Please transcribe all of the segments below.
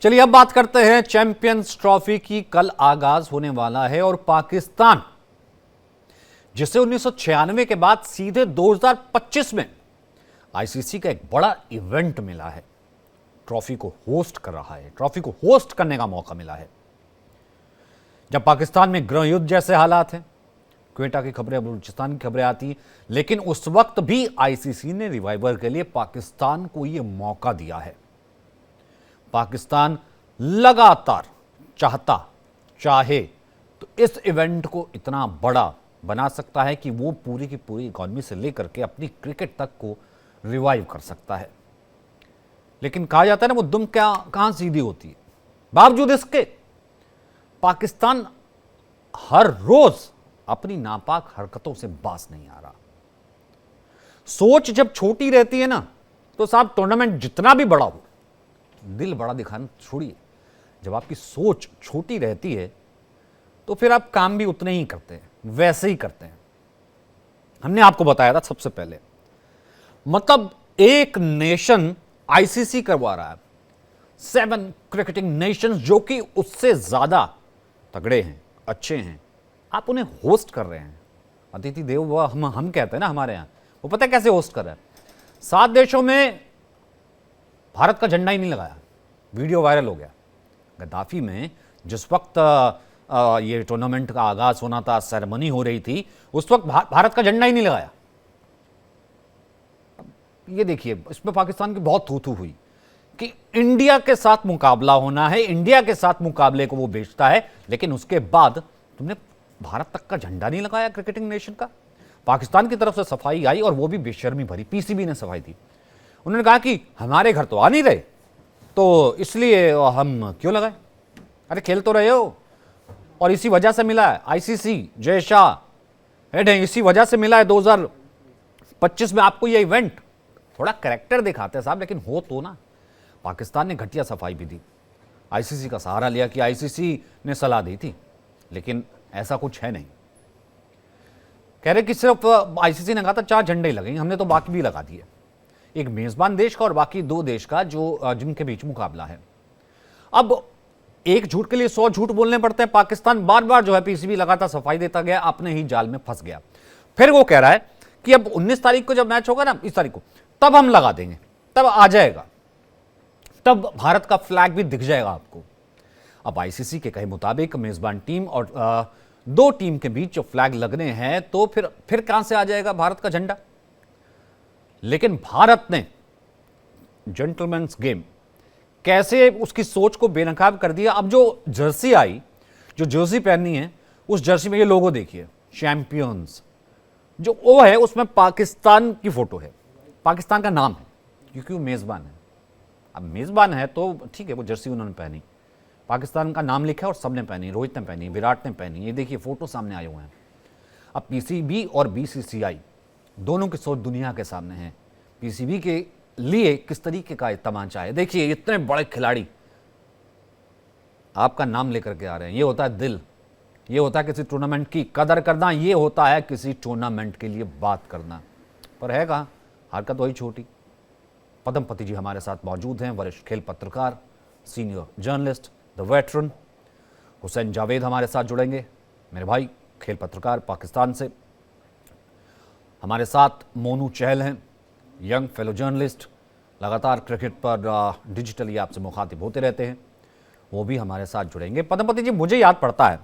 चलिए अब बात करते हैं चैंपियंस ट्रॉफी की। कल आगाज होने वाला है और पाकिस्तान जिसे 1996 के बाद सीधे 2025 में आईसीसी का एक बड़ा इवेंट मिला है, ट्रॉफी को होस्ट कर रहा है, ट्रॉफी को होस्ट करने का मौका मिला है। जब पाकिस्तान में गृह युद्ध जैसे हालात हैं, क्वेटा की खबरें, बलूचिस्तान की खबरें आती हैं, लेकिन उस वक्त भी आईसीसी ने रिवाइवल के लिए पाकिस्तान को यह मौका दिया है। पाकिस्तान लगातार चाहे तो इस इवेंट को इतना बड़ा बना सकता है कि वो पूरी की पूरी इकॉनमी से लेकर के अपनी क्रिकेट तक को रिवाइव कर सकता है। लेकिन कहा जाता है ना, वो दुम क्या कहां सीधी होती है। बावजूद इसके पाकिस्तान हर रोज अपनी नापाक हरकतों से बाज नहीं आ रहा। सोच जब छोटी रहती है ना, तो साहब टूर्नामेंट जितना भी बड़ा हो, दिल बड़ा दिखाना छोड़िए। जब आपकी सोच छोटी रहती है तो फिर आप काम भी उतने ही करते हैं, वैसे ही करते हैं। हमने आपको बताया था सबसे पहले, मतलब एक नेशन आईसीसी करवा रहा है, 7 क्रिकेटिंग नेशंस जो कि उससे ज्यादा तगड़े हैं, अच्छे हैं, आप उन्हें होस्ट कर रहे हैं। अतिथि देवो भव हम कहते हैं ना हमारे यहां, वो पता है कैसे होस्ट कर रहा है। 7 देशों में भारत का झंडा ही नहीं लगाया, वीडियो वायरल हो गया। गद्दाफी में जिस वक्त ये टूर्नामेंट का आगाज होना था, सेरेमनी हो रही थी, उस वक्त भारत का झंडा ही नहीं लगाया। ये देखिए, इसमें पाकिस्तान की बहुत थू-थू हुई कि इंडिया के साथ मुकाबला होना है, इंडिया के साथ मुकाबले को वो बेचता है, लेकिन उसके बाद तुमने भारत तक का झंडा नहीं लगाया क्रिकेटिंग नेशन का। पाकिस्तान की तरफ से सफाई आई और वो भी बेशर्मी भरी, पीसीबी ने सफाई दी। उन्होंने कहा कि हमारे घर तो आ नहीं रहे, तो इसलिए हम क्यों लगाए। अरे खेल तो रहे हो, और इसी वजह से मिला है आईसीसी, जय शाह हेड है, इसी वजह से मिला है 2025 में आपको ये इवेंट। थोड़ा कैरेक्टर दिखाते हैं साहब, लेकिन हो तो ना। पाकिस्तान ने घटिया सफाई भी दी, आईसीसी का सहारा लिया कि आईसीसी ने सलाह दी थी, लेकिन ऐसा कुछ है नहीं। कह रहे कि सिर्फ आईसीसी ने कहा था 4 झंडे लगेंगे, हमने तो बाकी भी लगा दिए। एक मेजबान देश का और बाकी 2 देश का जो जिनके बीच मुकाबला है। अब एक झूठ के लिए 100 झूठ बोलने पड़ते हैं। पाकिस्तान बार बार जो है पीसीबी लगातार सफाई देता गया, अपने ही जाल में फंस गया। फिर वो कह रहा है कि अब 19 तारीख को जब मैच होगा ना, इस तारीख को, तब हम लगा देंगे, तब आ जाएगा, तब भारत का फ्लैग भी दिख जाएगा आपको। अब आईसीसी के कहे मुताबिक मेजबान टीम और 2 टीम के बीच जो फ्लैग लगने हैं, तो फिर कहां से आ जाएगा भारत का झंडा। लेकिन भारत ने जेंटलमैन्स गेम कैसे उसकी सोच को बेनकाब कर दिया। अब जो जर्सी आई, जो जर्सी पहननी है, उस जर्सी में ये लोगो देखिए, चैंपियंस जो वो है, उसमें पाकिस्तान की फोटो है, पाकिस्तान का नाम है, क्योंकि वो मेजबान है। अब मेजबान है तो ठीक है, वो जर्सी उन्होंने पहनी, पाकिस्तान का नाम लिखा है और सबने पहनी, रोहित ने पहनी, विराट ने पहनी। ये देखिए फोटो सामने आए हुए हैं। अब पीसीबी और बीसीसीआई दोनों की सोच दुनिया के सामने है। पीसीबी के लिए किस तरीके का तमाचा है, देखिए इतने बड़े खिलाड़ी आपका नाम लेकर के आ रहे हैं। ये होता है दिल, ये होता है किसी टूर्नामेंट की कदर करना, ये होता है किसी टूर्नामेंट के लिए बात करना। पर है कहाँ, हरकत वही छोटी। पद्मपति जी हमारे साथ मौजूद हैं, वरिष्ठ खेल पत्रकार, senior journalist, the veteran. Hussain Javed हमारे साथ जुड़ेंगे, मेरे भाई खेल पत्रकार पाकिस्तान से। हमारे साथ मोनू चहल हैं, यंग फेलो जर्नलिस्ट, लगातार क्रिकेट पर डिजिटली आपसे मुखातिब होते रहते हैं, वो भी हमारे साथ जुड़ेंगे। पद्मपति जी, मुझे याद पड़ता है,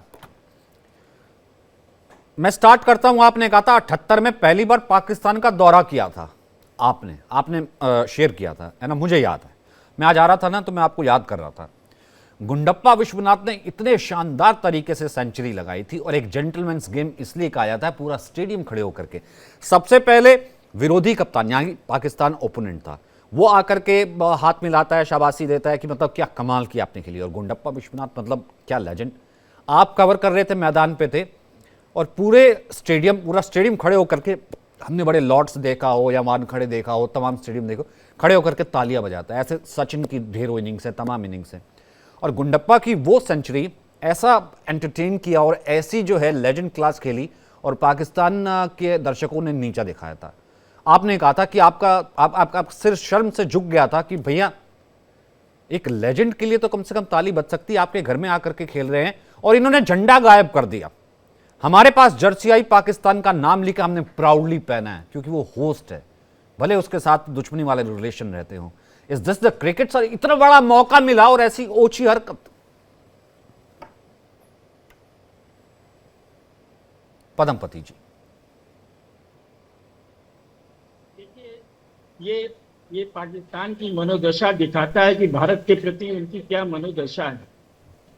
मैं स्टार्ट करता हूं, आपने कहा था 78 में पहली बार पाकिस्तान का दौरा किया था आपने शेयर किया था, है ना, मुझे याद है। मैं आज आ रहा था ना, तो मैं आपको याद कर रहा था। गुंडप्पा विश्वनाथ ने इतने शानदार तरीके से सेंचुरी लगाई थी, और एक जेंटलमैन्स गेम इसलिए कहा जाता है, पूरा स्टेडियम खड़े होकर के। सबसे पहले विरोधी कप्तान, यानी पाकिस्तान ओपोनेंट था, वो आकर के हाथ मिलाता है, शाबाशी देता है कि मतलब क्या कमाल किया आपने के लिए। और गुंडप्पा विश्वनाथ मतलब क्या लेजेंड। आप कवर कर रहे थे, मैदान पे थे, और पूरा स्टेडियम खड़े होकर के, हमने बड़े लॉर्ड्स देखा हो या वानखेड़े देखा हो, तमाम स्टेडियम देखो, खड़े होकर के तालियां बजाता है। ऐसे सचिन की ढेरों इनिंग्स है, तमाम इनिंग्स है। और गुंडप्पा की वो सेंचुरी ऐसा एंटरटेन किया और ऐसी जो है लेजेंड क्लास खेली, और पाकिस्तान के दर्शकों ने नीचा दिखाया था। आपने कहा था कि आपका सिर शर्म से झुक गया था कि भैया एक लेजेंड के लिए तो कम से कम ताली बज सकती है। आपके घर में आकर के खेल रहे हैं और इन्होंने झंडा गायब कर दिया। हमारे पास जर्सी आई, पाकिस्तान का नाम लिखा, हमने प्राउडली पहना है क्योंकि वो होस्ट है, भले उसके साथ दुश्मनी वाले रिलेशन रहते हो। Is this the cricket sir? इतना बड़ा मौका मिला और ऐसी ओछी हरकत। पदमपति जी, देखिए ये पाकिस्तान की मनोदशा दिखाता है कि भारत के प्रति उनकी क्या मनोदशा है।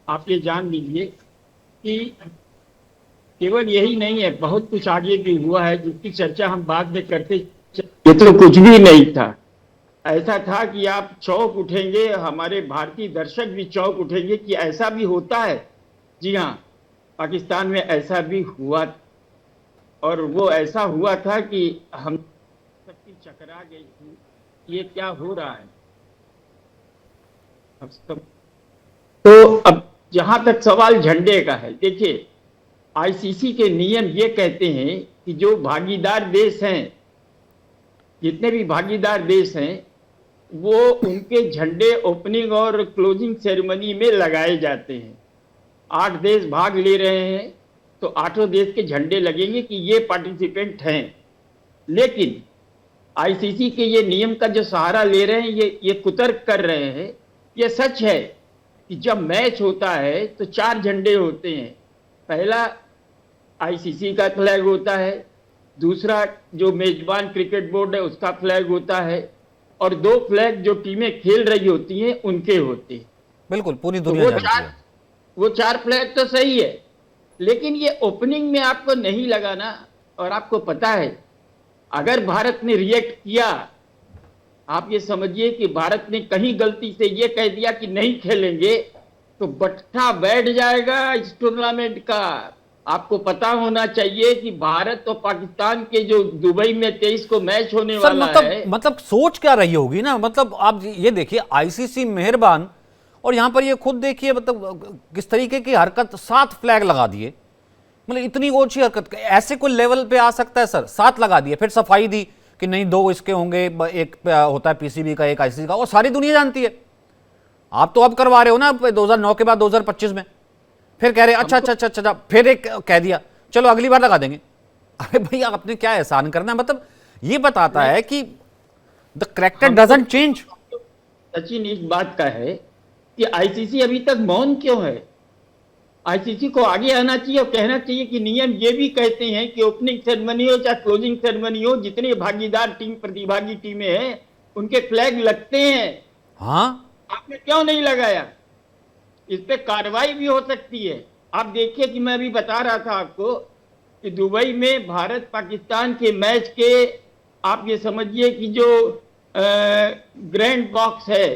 आप ये जान लीजिए कि केवल यही नहीं है, बहुत कुछ आगे भी हुआ है जिसकी चर्चा हम बाद में करते। ये तो कुछ भी नहीं था। ऐसा था कि आप चौंक उठेंगे, हमारे भारतीय दर्शक भी चौंक उठेंगे कि ऐसा भी होता है। जी हाँ, पाकिस्तान में ऐसा भी हुआ और वो ऐसा हुआ था कि हम सबकी चकरा गई थी, ये क्या हो रहा है अब सब। तो अब जहां तक सवाल झंडे का है, देखिए आईसीसी के नियम ये कहते हैं कि जो भागीदार देश हैं, जितने भी भागीदार देश हैं, वो उनके झंडे ओपनिंग और क्लोजिंग सेरेमनी में लगाए जाते हैं। 8 देश भाग ले रहे हैं तो 8 देश के झंडे लगेंगे कि ये पार्टिसिपेंट हैं। लेकिन आईसीसी के ये नियम का जो सहारा ले रहे हैं, ये कुतर्क कर रहे हैं। ये सच है कि जब मैच होता है तो 4 झंडे होते हैं। पहला आईसीसी का फ्लैग होता है, दूसरा जो मेजबान क्रिकेट बोर्ड है उसका फ्लैग होता है, और 2 फ्लैग जो टीमें खेल रही होती हैं उनके होते हैं। बिल्कुल पूरी दुनिया जानती है। वो 4 फ्लैग तो सही है, लेकिन ये ओपनिंग में आपको नहीं लगाना। और आपको पता है, अगर भारत ने रिएक्ट किया, आप ये समझिए कि भारत ने कहीं गलती से ये कह दिया कि नहीं खेलेंगे, तो बट्टा बैठ जाएगा इस टूर्नामेंट का। आपको पता होना चाहिए कि भारत और पाकिस्तान के जो दुबई में 23 को मैच होने वाला है। मतलब सोच क्या रही होगी ना। मतलब आप ये देखिए, आईसीसी मेहरबान, और यहां पर ये खुद देखिए मतलब किस तरीके की हरकत। 7 फ्लैग लगा दिए, मतलब इतनी ओछी हरकत ऐसे कोई लेवल पे आ सकता है सर? 7 लगा दिए, फिर सफाई दी कि नहीं 2 इसके होंगे, एक होता है पीसीबी का, एक आईसीसी का, और सारी दुनिया जानती है। आप तो अब करवा रहे हो ना 2009 के बाद 2025 में, फिर कह रहे अच्छा, फिर एक कह दिया चलो अगली बार लगा देंगे। अरे भैया आपने क्या एहसान करना है? मतलब ये बताता है कि the character doesn't change. Sachin इस बात का है कि आईसीसी अभी तक मौन क्यों है। आईसीसी को आगे आना चाहिए और कहना चाहिए कि नियम ये भी कहते हैं कि ओपनिंग सेरेमनी हो चाहे क्लोजिंग सेरेमनी हो, जितने भागीदार टीम, प्रतिभागी टीमें हैं, उनके फ्लैग लगते हैं। हाँ, आपने क्यों नहीं लगाया? इस पे कार्रवाई भी हो सकती है। आप देखिए कि मैं अभी बता रहा था आपको कि दुबई में भारत पाकिस्तान के मैच के, आप ये समझिए कि जो ग्रैंड बॉक्स है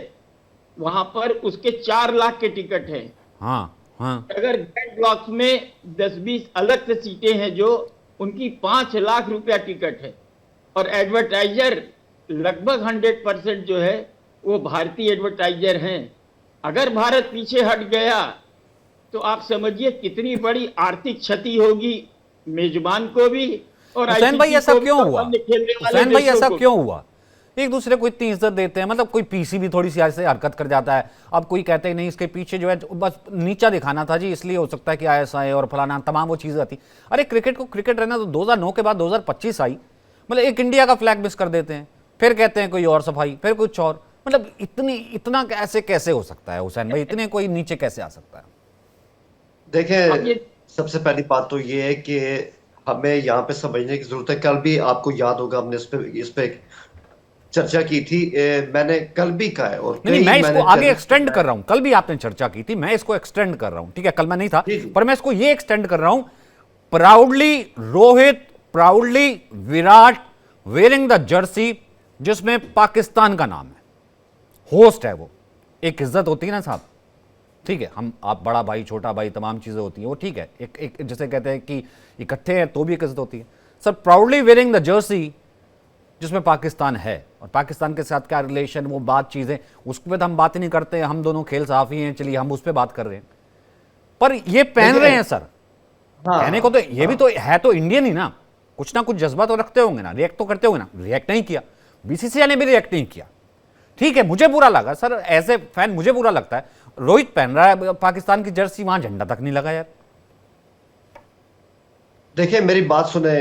वहां पर उसके 4 लाख के टिकट है। हाँ, हाँ। अगर ग्रैंड बॉक्स में 10-20 अलग से सीटें हैं जो उनकी 5 लाख रुपया टिकट है, और एडवर्टाइजर लगभग 100% जो है वो भारतीय एडवर्टाइजर हैं। अगर भारत पीछे हट गया तो आप समझिए कितनी बड़ी आर्थिक क्षति होगी मेजबान को भी और हुसैन भाई ऐसा क्यों हुआ? हुसैन भाई ऐसा क्यों हुआ? एक दूसरे को इतनी इज्जत देते हैं, मतलब कोई पीसी भी थोड़ी सी ऐसे हरकत कर जाता है, अब कोई कहते ही नहीं इसके पीछे जो है बस नीचा दिखाना था जी, इसलिए हो सकता है कि आईएसआई और फलाना तमाम वो चीजें आती। अरे क्रिकेट को क्रिकेट रहना तो 2009 के बाद 2025 आई, मतलब एक इंडिया का फ्लैग मिस कर देते हैं, फिर कहते हैं कोई और सफाई, फिर कुछ और। मतलब इतना कैसे हो सकता है हुसैन भाई? इतने कोई नीचे कैसे आ सकता है? देखिए, सबसे पहली बात तो ये है कि हमें यहाँ पे समझने की जरूरत है। कल भी आपको याद होगा हमने इस पे चर्चा की थी। मैंने कल भी कहा है, और नहीं, मैं इसको आगे एक्सटेंड कर रहा हूं। कल भी आपने चर्चा की थी, मैं इसको एक्सटेंड कर रहा हूं। ठीक है, कल मैं नहीं था, पर मैं इसको ये एक्सटेंड कर रहा हूं। Proudly Rohit, proudly Virat wearing the Jersey जिसमें पाकिस्तान का नाम है, होस्ट है वो। एक इज्जत होती है ना साहब, ठीक है, हम आप बड़ा भाई छोटा भाई तमाम चीजें होती हैं, वो ठीक है। एक जैसे कहते हैं कि इकट्ठे हैं तो भी एक इज्जत होती है। Sir proudly wearing the Jersey जिसमें पाकिस्तान है, और पाकिस्तान के साथ क्या रिलेशन, वो बात चीजें, उस पर तो हम बात ही नहीं करते हैं। हम दोनों खेल साफी हैं, चलिए हम उस पर बात कर रहे हैं, पर ये पहन रहे हैं सर। कहने को तो ये भी तो है, तो इंडियन ही ना, कुछ ना कुछ जज्बा तो रखते होंगे ना, रिएक्ट तो करते होंगे ना। रिएक्ट नहीं किया, बीसीसीआई ने भी रिएक्ट नहीं किया, ठीक है, मुझे बुरा लगा सर, एज ए फैन मुझे बुरा लगता है। रोहित पहन रहा है पाकिस्तान की जर्सी, वहां झंडा तक नहीं लगा यार। देखिए मेरी बात सुने,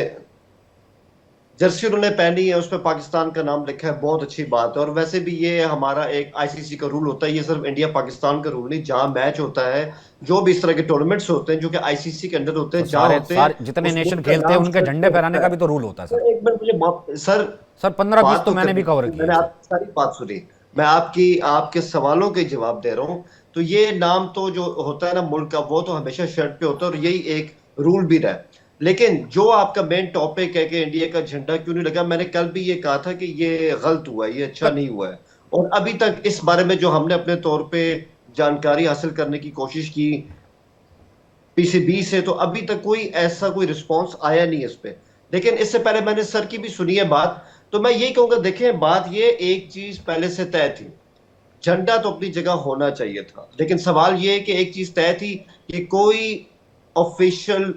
जर्सी उन्होंने पहनी है, उस पर पाकिस्तान का नाम लिखा है, बहुत अच्छी बात है। और वैसे भी ये हमारा एक आईसीसी का रूल होता है, ये सिर्फ इंडिया पाकिस्तान का रूल नहीं, जहां मैच होता है, जो भी इस तरह के टूर्नामेंट्स होते हैं जो कि आईसीसी के अंडर होते हैं, तो जहां होते हैं जितने नेशन खेलते हैं उनके झंडे फहराने का भी तो रूल होता है सर। एक मिनट मुझे सर सर 15-20 तो मैंने भी कवर किया। मैंने आपकी सारी बात सुनी, मैं आपके सवालों के जवाब दे रहा हूं। तो ये नाम तो जो होता है ना मुल्क का, वो तो हमेशा शर्ट पे होता है, और यही एक रूल भी रहा है। लेकिन जो आपका मेन टॉपिक है कि इंडिया का झंडा क्यों नहीं लगा, मैंने कल भी ये कहा था कि ये गलत हुआ है, ये अच्छा नहीं हुआ है। और अभी तक इस बारे में जो हमने अपने तौर पे जानकारी हासिल करने की कोशिश की पीसीबी से, तो अभी तक कोई रिस्पॉन्स आया नहीं इस पे। लेकिन इससे पहले मैंने सर की भी सुनी है बात, तो मैं यही कहूंगा, देखें बात ये एक चीज पहले से तय थी, झंडा तो अपनी जगह होना चाहिए था, लेकिन सवाल ये है कि एक चीज तय थी कि कोई ऑफिशियल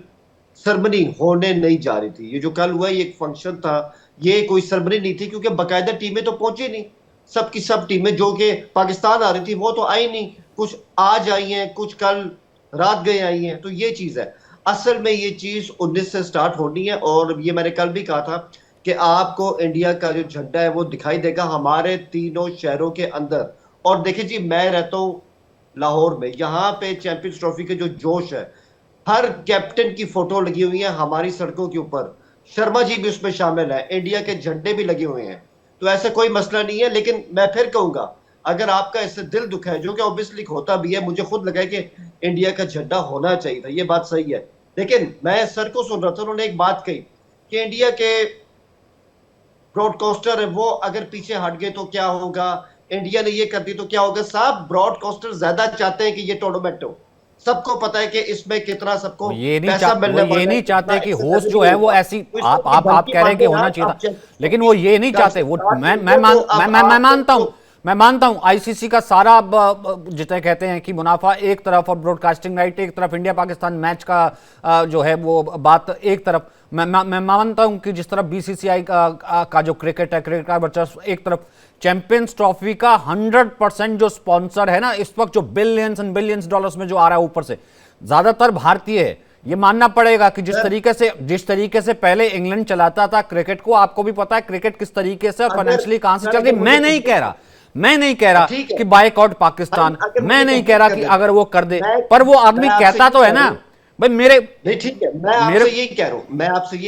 सेरेमनी होने नहीं जा रही थी। ये जो कल हुआ ये एक फंक्शन था, ये कोई सेरेमनी नहीं थी, क्योंकि बाकायदा टीमें तो पहुंची नहीं। सब की सब टीमें जो कि पाकिस्तान आ रही थी वो तो आई नहीं, कुछ आज आई हैं, कुछ कल रात गए आई हैं। तो ये चीज है, असल में ये चीज 19 से स्टार्ट होनी है। और ये मैंने कल भी कहा था कि आपको इंडिया का जो झंडा है वो दिखाई देगा हमारे तीनों शहरों के अंदर। और देखिए जी, मैं रहता हूं लाहौर में, यहाँ पे चैंपियंस ट्रॉफी के जो जोश है, हर कैप्टन की फोटो लगी हुई है हमारी सड़कों के ऊपर, शर्मा जी भी उसमें शामिल है, इंडिया के झंडे भी लगे हुए हैं। तो ऐसा कोई मसला नहीं है। लेकिन मैं फिर कहूंगा, अगर आपका इससे दिल दुखा है, जो कि ऑब्वियसली होता भी है, मुझे खुद लगा है कि इंडिया का झंडा होना चाहिए था, ये बात सही है। लेकिन मैं सर को सुन रहा था, उन्होंने एक बात कही कि इंडिया के ब्रॉडकास्टर है वो अगर पीछे हट गए तो क्या होगा, इंडिया ने ये कर दी तो क्या होगा। साहब ब्रॉडकास्टर ज्यादा चाहते हैं कि ये टूर्नामेंट हो, सबको पता है कि इसमें कितना सबको पैसा मिलने वाला है। ये नहीं चाहते कि होस्ट जो है वो ऐसी आप कह रहे हैं कि होना चाहिए था, लेकिन वो ये नहीं चाहते। वो मैं मानता हूं आईसीसी का सारा जितने कहते हैं कि मुनाफा एक तरफ और ब्रॉडकास्टिंग राइट एक तरफ, इंडिया पाकिस्तान मैच का जो है वो बात एक तरफ। मैं मानता हूं कि जिस तरफ बीसीसीआई का जो क्रिकेट है, क्रिकेट का वर्चस्व एक तरफ, चैंपियंस ट्रॉफी का 100% जो स्पॉन्सर है ना इस वक्त, जो बिलियंस एंड बिलियंस डॉलर्स में जो आ रहा है ऊपर से, ज्यादातर भारतीय है। ये मानना पड़ेगा कि जिस तरीके से पहले इंग्लैंड चलाता था क्रिकेट को, आपको भी पता है क्रिकेट किस तरीके से और फाइनेंशियली कहां से चल रही। मैं नहीं कह रहा कि बायकॉट पाकिस्तान, मैं नहीं कह रहा कि अगर वो कर दे, पर वो आदमी कहता तो है ना भाई मेरे। नहीं ठीक है, मैं आपसे यही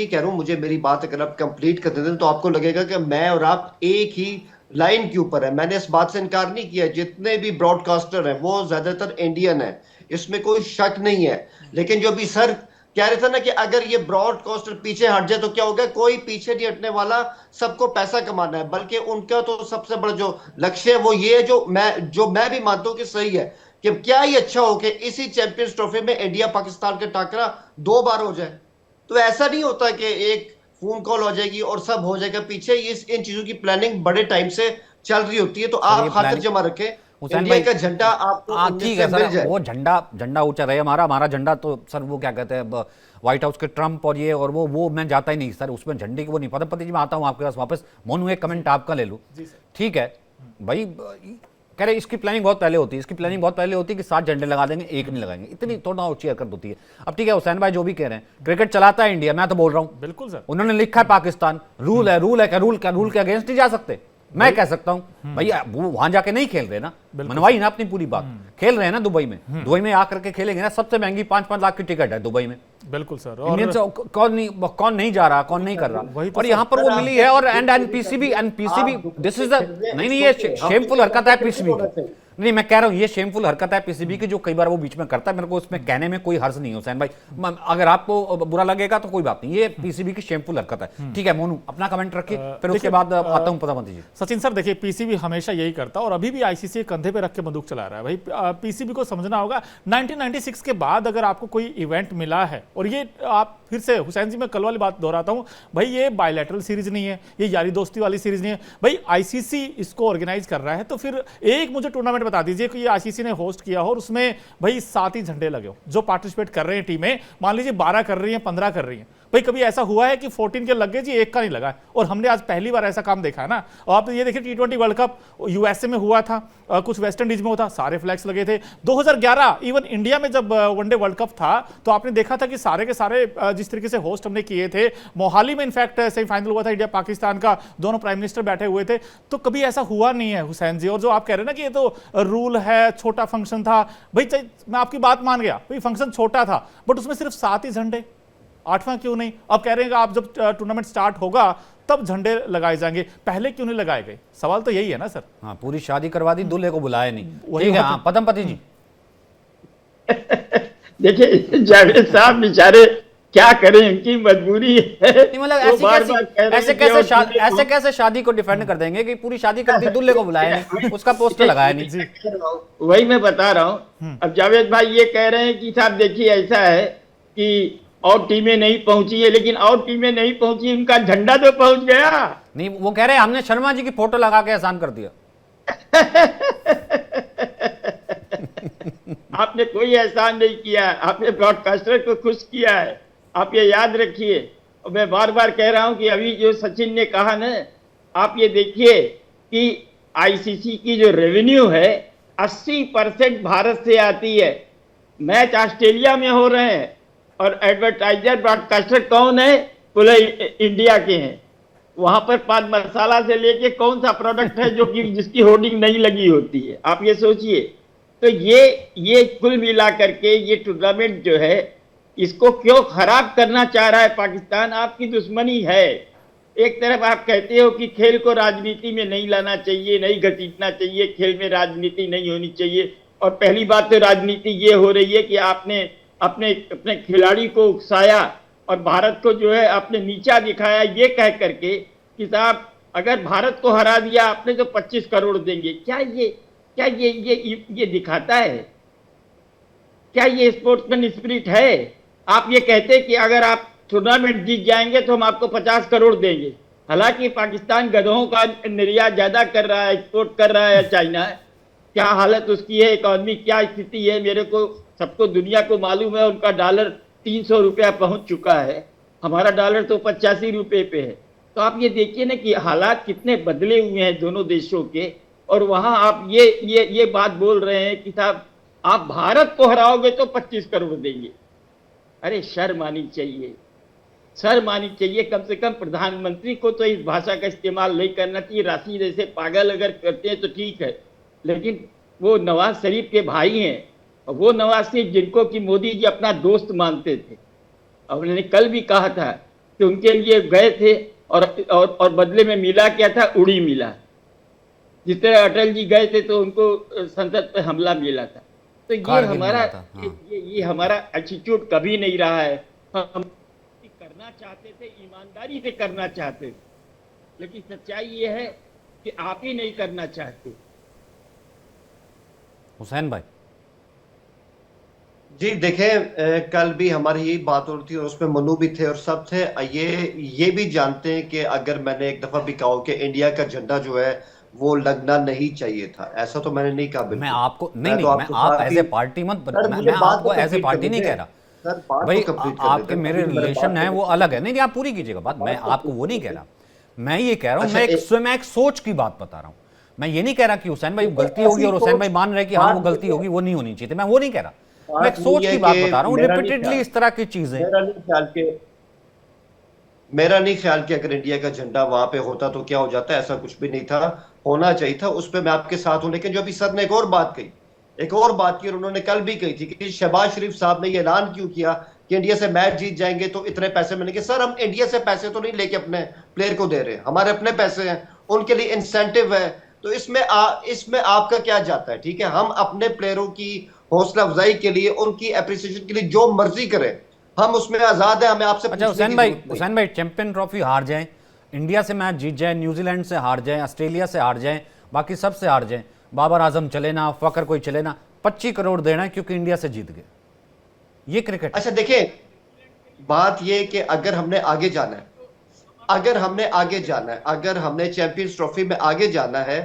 कह रहा हूं, मुझे मेरी बात अगर आप कंप्लीट कर देते तो आपको लगेगा कि मैं और आप एक ही लाइन के ऊपर है। मैंने इस बात से इनकार नहीं किया, जितने भी ब्रॉडकास्टर हैं वो ज्यादातर इंडियन है, इसमें कोई शक नहीं है। लेकिन जो भी सर कह रहे थे ना कि अगर ये ब्रॉडकास्टर पीछे हट जाए तो क्या होगा, कोई पीछे नहीं हटने वाला, सबको पैसा कमाना है। बल्कि उनका तो सबसे बड़ा जो लक्ष्य है वो ये है, जो मैं भी मानता हूं कि सही है, कि क्या ही अच्छा हो कि इसी चैंपियंस ट्रॉफी में इंडिया पाकिस्तान का टाकरा 2 बार हो जाए। तो ऐसा नहीं होता कि एक फोन कॉल हो जाएगी और सब हो जाएगा, पीछे इन चीजों की प्लानिंग बड़े टाइम से चल रही होती है। तो आप खातिर जमा रखें, इंडिया का झंडा आपको ठीक है सर, वो झंडा ऊंचा रहे हमारा झंडा तो सर वो क्या कहते हैं व्हाइट हाउस के ट्रम्प और ये और वो मैं जाता ही नहीं सर, उसमें झंडे की वो नहीं पता। पति जी मैं आता हूँ आपके पास वापस। मोनू एक कमेंट आपका ले लूँ, ठीक है भाई, कह रहे इसकी प्लानिंग बहुत पहले होती है, कि 7 झंडे लगा देंगे, एक नहीं लगाएंगे, इतनी थोड़ा ऊंची हरकत होती है। अब ठीक है, हुसैन भाई जो भी कह रहे हैं, क्रिकेट चलाता है इंडिया, मैं तो बोल रहा हूं बिल्कुल सर, उन्होंने लिखा है पाकिस्तान, रूल के अगेंस्ट नहीं जा सकते। मैं कह सकता हूं भैया वो वहां जाके नहीं खेल रहे ना, मनवाई ना अपनी पूरी बात, खेल रहे हैं ना दुबई में आकर के खेलेंगे ना, सबसे महंगी 5-5 लाख की टिकट है दुबई में। बिल्कुल सर, इंडियन से कौन नहीं जा रहा, कौन नहीं कर रहा, और यहाँ पर वो मिली है। और एंड पीसीबी दिस इज नहीं, ये शेमफुल हरकत है पीसीबी की। नहीं, मैं कह रहा हूँ ये शेमफुल हरकत है पीसीबी की, जो कई बार वो बीच में करता है। मेरे को उसमें कहने में कोई हर्ज नहीं है हुसैन भाई, अगर आपको बुरा लगेगा तो कोई बात नहीं, ये पीसीबी की शेमफुल हरकत है। ठीक है मोनू अपना कमेंट रखिए, फिर उसके बाद आता हूँ प्रधानमंत्री जी। सचिन सर देखिए, पीसीबी हमेशा यही करता है और अभी भी आईसीसी कंधे पे रख के बंदूक चला रहा है भाई। पीसीबी को समझना होगा 1996 के बाद अगर आपको कोई इवेंट मिला है, और ये आप फिर से हुसैन जी मैं कल वाली बात दोहराता हूं भाई, ये बायलैटरल सीरीज नहीं है, ये यारी दोस्ती वाली सीरीज नहीं है भाई, आईसीसी इसको ऑर्गेनाइज कर रहा है। तो फिर एक मुझे टूर्नामेंट बता दीजिए कि ये आईसीसी ने होस्ट किया हो और उसमें भाई 7 ही झंडे लगे हो, जो पार्टिसिपेट कर रहे हैं टीमें, मान लीजिए 12 कर रही हैं, 15 कर रही हैं, भाई कभी ऐसा हुआ है कि 14 के लग गए जी, एक का नहीं लगा है, और हमने आज पहली बार ऐसा काम देखा है ना। और आप ये देखिए T20 वर्ल्ड कप यूएसए में हुआ था, कुछ वेस्ट इंडीज में होता, सारे फ्लैग्स लगे थे। 2011 इवन इंडिया में जब वनडे वर्ल्ड कप था तो आपने देखा था कि सारे के सारे जिस तरीके से होस्ट हमने किए थे, मोहाली में इनफैक्ट सेमीफाइनल हुआ था इंडिया पाकिस्तान का, दोनों प्राइम मिनिस्टर बैठे हुए थे, तो कभी ऐसा हुआ नहीं है हुसैन जी। और जो आप कह रहे हैं ना कि ये तो रूल है, छोटा फंक्शन था, भाई मैं आपकी बात मान गया, भाई फंक्शन छोटा था, बट उसमें सिर्फ 7 ही झंडे, 8वां क्यों नहीं? अब कह रहे हैं कि आप जब टूर्नामेंट स्टार्ट होगा तब झंडे लगाए जाएंगे, पहले क्यों नहीं लगाए गए? सवाल तो यही है ना सर। हाँ, पूरी शादी करवा दी, दूल्हे को बुलाया नहीं। वही ठीक है। बात हाँ, पद्मपति जी। देखिए जावेद साहब बेचारे क्या करें, उनकी मजबूरी है। नहीं, मतलब वो बार-बार कह रहे ऐसे हैं कि और ऐसे कैसे शादी को डिफेंड कर देंगे कि पूरी शादी कर दी, दूल्हे को बुलाया नहीं, उसका पोस्टर लगाया नहीं जी। वही मैं बता रहा हूँ। अब जावेद भाई ये कह रहे हैं कि साहब देखिए ऐसा है कि और टीमें नहीं पहुंची है, लेकिन और टीमें नहीं पहुंची, उनका झंडा तो पहुंच गया। नहीं, वो कह रहे हैं हमने शर्मा जी की फोटो लगा के एहसान कर दिया। आपने कोई एहसान नहीं किया, आपने ब्रॉडकास्टर को खुश किया है, आप ये याद रखिए। और मैं बार बार कह रहा हूं कि अभी जो सचिन ने कहा ना, आप ये देखिए कि आईसीसी की जो रेवेन्यू है 80% भारत से आती है। मैच ऑस्ट्रेलिया में हो रहे हैं और एडवर्टाइजर ब्रॉडकास्टर कौन है? पूरे इंडिया के हैं। वहां पर पान मसाला से लेके कौन सा प्रोडक्ट है जो कि जिसकी होर्डिंग नहीं लगी होती है, आप ये सोचिए। तो ये कुल मिला करके ये टूर्नामेंट जो है इसको क्यों खराब करना चाह रहा है पाकिस्तान? आपकी दुश्मनी है। एक तरफ आप कहते हो कि खेल को राजनीति में नहीं लाना चाहिए, नहीं घसीटना चाहिए, खेल में राजनीति नहीं होनी चाहिए। और पहली बात तो राजनीति ये हो रही है कि आपने अपने अपने खिलाड़ी को उकसाया और भारत को जो है आपने नीचा दिखाया, ये कह करके कि साहब अगर भारत को हरा दिया आपने तो 25 करोड़ देंगे। क्या ये दिखाता है? क्या ये स्पोर्ट्समैन स्पिरिट है? आप ये कहते कि अगर आप टूर्नामेंट जीत जाएंगे तो हम आपको 50 करोड़ देंगे। हालांकि पाकिस्तान गधों का निर्यात ज्यादा कर रहा है, एक्सपोर्ट कर रहा है चाइना। क्या हालत उसकी है, इकोनॉमी क्या स्थिति है, मेरे को सबको दुनिया को मालूम है। उनका डॉलर 300 रुपया पहुंच चुका है, हमारा डॉलर तो 85 रुपये पे है। तो आप ये देखिए ना कि हालात कितने बदले हुए हैं दोनों देशों के। और वहां आप ये बात बोल रहे हैं कि साहब आप भारत को हराओगे तो 25 करोड़ देंगे। अरे शर्म आनी चाहिए, शर्म आनी चाहिए। कम से कम प्रधानमंत्री को तो इस भाषा का इस्तेमाल नहीं करना चाहिए। राशि जैसे पागल अगर करते हैं तो ठीक है, लेकिन वो नवाज शरीफ के भाई हैं, और वो नवाज शरीफ जिनको कि मोदी जी अपना दोस्त मानते थे। और उन्होंने कल भी कहा था कि उनके लिए गए थे और बदले में मिला क्या था? उड़ी मिला। जिस तरह अटल जी गए थे तो उनको संसद पर हमला मिला था। तो ये हमारा एटीट्यूड कभी नहीं रहा है। हम करना चाहते थे, ईमानदारी से करना चाहते थे, लेकिन सच्चाई ये है कि आप ही नहीं करना चाहते। हुसैन भाई जी देखें, कल भी हमारी यही बात हो रही थी और उसमें मनु भी थे और सब थे। ये भी जानते हैं कि अगर मैंने एक दफा भी कहा कि इंडिया का झंडा जो है वो लगना नहीं चाहिए था, ऐसा तो मैंने नहीं कहा। मैं आपको नहीं, मैं आप एज ए पार्टी मत, मैं आपको एज ए पार्टी नहीं कह रहा भाई। आपके मेरे रिलेशन है वो अलग है। नहीं, आप पूरी कीजिएगा बात, मैं आपको वो नहीं कह रहा। मैं ये कह रहा हूं, मैं एक सोच की बात बता रहा हूं। मैं ये नहीं कह रहा कि हुसैन भाई गलती होगी और हुसैन भाई मान रहे कि हाँ वो गलती होगी, वो नहीं होनी चाहिए थी। मैं वो नहीं कह रहा, मैं एक सोच की बात बता रहा हूँ। रिपीटेडली इस तरह की चीजें, मेरा नहीं ख्याल कि अगर इंडिया का झंडा वहां पे होता तो क्या हो जाता, ऐसा कुछ भी नहीं था। होना चाहिए था, उस पर मैं आपके साथ हूं। लेकिन जो अभी सर ने एक और बात की और उन्होंने कल भी कही थी कि शहबाज शरीफ साहब ने ये ऐलान क्यों किया कि इंडिया से मैच जीत जाएंगे तो इतने पैसे मिलेंगे। सर हम इंडिया से पैसे तो नहीं लेके अपने प्लेयर को दे रहे हैं, हमारे अपने पैसे हैं, उनके लिए इंसेंटिव है। तो इसमें आपका क्या जाता है? ठीक है, हम अपने प्लेयरों की हौसला अफजाई के लिए, उनकी एप्रिसिएशन के लिए जो मर्जी करें, हम उसमें आजाद है। हमें आपसे अच्छा हुसैन भाई चैंपियन ट्रॉफी हार जाए, इंडिया से मैच जीत जाए, न्यूजीलैंड से हार जाए, ऑस्ट्रेलिया से हार जाए, बाकी सब से हार जाए, बाबर आजम चले ना, फकर कोई चले ना, 25 करोड़ देना है क्योंकि इंडिया से जीत गए। ये क्रिकेट। अच्छा देखिए, बात ये कि अगर हमने आगे जाना है, अगर हमने चैंपियंस ट्रॉफी में आगे जाना है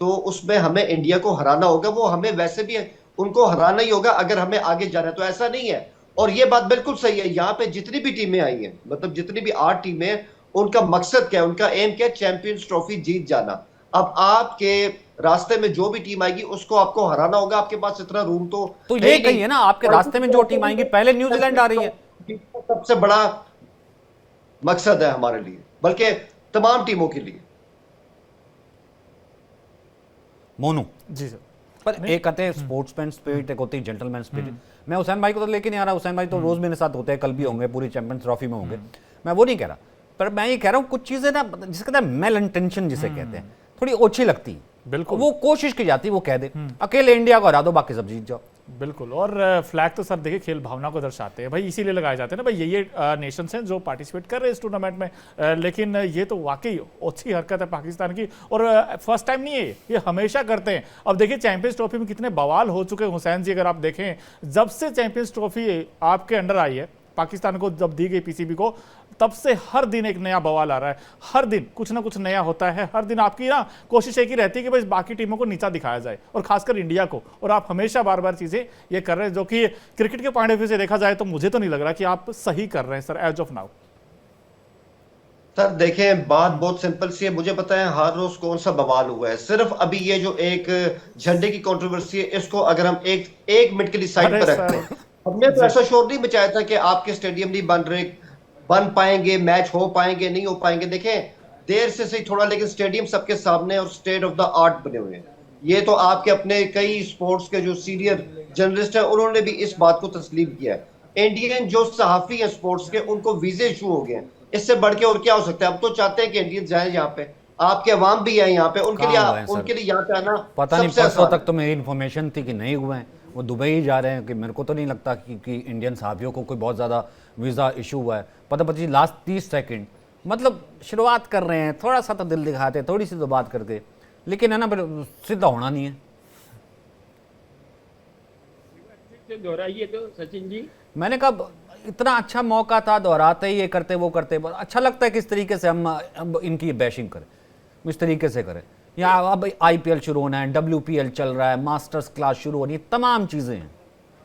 तो उसमें हमें इंडिया को हराना होगा। वो हमें वैसे भी उनको हराना ही होगा अगर हमें आगे जाना है। तो ऐसा नहीं है और ये बात बिल्कुल सही है, यहाँ पे जितनी भी टीमें आई हैं, मतलब जितनी भी 8 टीमें हैं, उनका मकसद क्या है, उनका एम क्या है, चैंपियंस ट्रॉफी जीत जाना। अब आपके रास्ते में जो भी टीम आएगी उसको आपको हराना होगा, आपके पास इतना रूम तो तो है ये ही कही नहीं। है ना, आपके रास्ते में जो टीम आएंगी, पहले न्यूजीलैंड आ रही है। सबसे बड़ा मकसद है हमारे लिए, बल्कि तमाम टीमों के लिए। मोनू, जी सर। पर एक कहते हैं स्पोर्ट्समैन स्पिरिट, एक होती है जेंटलमैन स्पिरिट। मैं हुसैन भाई को तो लेके नहीं आ रहा, हुसैन भाई तो रोज मेरे साथ होते हैं, कल भी होंगे, पूरी चैंपियंस ट्रॉफी में होंगे, मैं वो नहीं कह रहा। पर मैं ये कह रहा हूँ कुछ चीजें ना, जिसे कहते हैं मेल इंटेंशन जिसे कहते हैं, थोड़ी ओछी लगती है। बिल्कुल। वो कोशिश की जाती है, वो कह दे अकेले इंडिया को हरा दो, बाकी सब जीत जाओ। बिल्कुल। और फ्लैग तो सर देखिए खेल भावना को दर्शाते हैं भाई, इसीलिए लगाए जाते हैं ना भाई, ये नेशंस हैं जो पार्टिसिपेट कर रहे हैं इस टूर्नामेंट में। लेकिन ये तो वाकई अच्छी हरकत है पाकिस्तान की, और फर्स्ट टाइम नहीं है ये हमेशा करते हैं। अब देखिए चैंपियंस ट्रॉफी में कितने बवाल हो चुके हैं हुसैन जी, अगर आप देखें जब से चैंपियंस ट्रॉफी आपके अंडर आई है, पाकिस्तान को जब दी गई पीसीबी को, तब से हर दिन एक नया बवाल आ रहा है, हर दिन कुछ ना कुछ नया होता है, हर दिन आपकी ना कोशिश एक ही रहती है कि बस बाकी टीमों को नीचा दिखाया जाए, और खासकर इंडिया को। और आप हमेशा बार बार चीजें ये कर रहे हैं, जो कि क्रिकेट के पॉइंट ऑफ व्यू से देखा जाए तो मुझे तो नहीं लग रहा कि आप सही कर रहे हैं sir as of now. Sir देखें, बात बहुत सिंपल सी है, मुझे पता है हर रोज कौन सा बवाल हुआ है। सिर्फ अभी ये जो एक झंडे की कंट्रोवर्सी है, इसको अगर हम एक मिनट के लिए साइड अरे पर रखते हैं, हमने तो ऐसा शोर नहीं मचाया था कि आपके स्टेडियम नहीं बन पाएंगे, मैच हो पाएंगे, नहीं हो पाएंगे। देखें देर से सही थोड़ा, लेकिन स्टेडियम सबके सामने और स्टेट ऑफ द आर्ट बने हुए हैं। ये तो आपके अपने कई स्पोर्ट्स के जो सीनियर जर्नलिस्ट हैं उन्होंने भी इस बात को तस्लीम किया है। इंडियन जो सहाफी हैं स्पोर्ट्स के, उनको वीजे इशू हो गए हैं, इससे बढ़ के और क्या हो सकता है। अब तो चाहते हैं कि इंडियन जाए यहाँ पे, आपके अवाम भी है यहाँ पे, उनके लिए यहाँ पे आना पता नहीं, सबसे परसों आसान तक तो मेरी इन्फॉर्मेशन थी कि नहीं हुए हैं, वो दुबई ही जा रहे हैं। कि मेरे को तो नहीं लगता कि इंडियन साथियों को कोई बहुत ज़्यादा वीज़ा इशू हुआ है। पता पची लास्ट 30 सेकंड, मतलब शुरुआत कर रहे हैं, थोड़ा सा तो दिल दिखाते हैं, थोड़ी सी तो बात करके, लेकिन है ना फिर सीधा होना नहीं है। दोहराइए तो सचिन जी। मैंने कहा इतना अच्छा मौका था, दोहराते ही ये करते वो करते, अच्छा लगता है किस तरीके से हम इनकी बैशिंग करें, इस तरीके से करें। यहाँ अब आईपीएल शुरू होना है, WPL चल रहा है, मास्टर्स क्लास शुरू होनी है, तमाम चीज़ें हैं,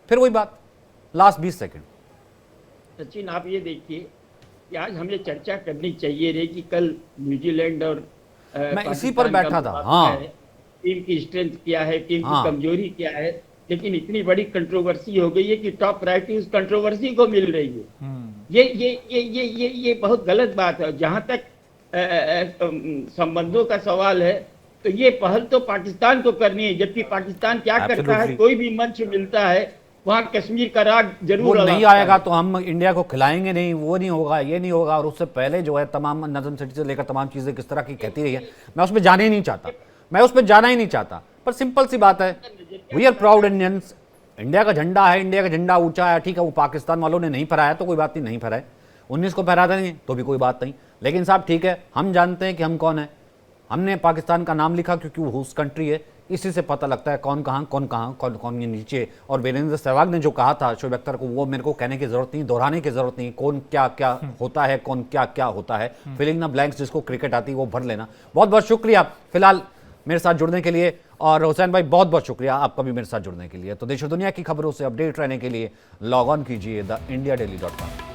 फिर वही बात लास्ट 20 सेकंड। सचिन आप ये देखिए कि आज हमें चर्चा करनी चाहिए रे कि कल न्यूजीलैंड और मैं इसी पर बैठा था। मुकाबला हाँ, है, टीम की स्ट्रेंथ क्या है, टीम हाँ। की कमजोरी क्या है, लेकिन इतनी बड़ी कंट्रोवर्सी हो गई है कि टॉप प्रायोरिटी उस कंट्रोवर्सी को मिल रही है। ये बहुत गलत बात है। जहां तक संबंधों का सवाल है, तो ये पहल तो पाकिस्तान को करनी है, जबकि पाकिस्तान क्या करता है, Absolutely। कोई भी मंच मिलता है वहां कश्मीर का राग वो जरूर नहीं अड़ाता आएगा है। तो हम इंडिया को खिलाएंगे नहीं, वो नहीं होगा, ये नहीं होगा। और उससे पहले जो है तमाम नजम सिटी से लेकर तमाम चीज़ें किस तरह की कहती रही है, मैं उसमें जाना ही नहीं चाहता, मैं उसमें जाना ही नहीं चाहता। पर सिंपल सी बात है, we are proud Indians. India का झंडा है, इंडिया का झंडा ऊंचा है, ठीक है। वो पाकिस्तान वालों ने नहीं फहराया तो कोई बात नहीं, नहीं फहराए, 19 को फहरा देंगे तो भी कोई बात नहीं। लेकिन साहब ठीक है, हम जानते हैं कि हम कौन है। हमने पाकिस्तान का नाम लिखा क्योंकि वो होस्ट कंट्री है, इसी से पता लगता है कौन कहाँ कौन कौन ये नीचे। और वीरेंद्र सहवाग ने जो कहा था शोएब अख्तर को, वो मेरे को कहने की जरूरत नहीं, दोहराने की जरूरत नहीं। कौन क्या क्या होता है, कौन क्या क्या होता है, फिलिंग द ब्लैंक्स जिसको क्रिकेट आती है वो भर लेना। बहुत बहुत शुक्रिया फिलहाल मेरे साथ जुड़ने के लिए, और हुसैन भाई बहुत बहुत शुक्रिया आपका भी मेरे साथ जुड़ने के लिए। तो देश और दुनिया की खबरों से अपडेट रहने के लिए लॉग ऑन कीजिए द इंडिया डेली.com।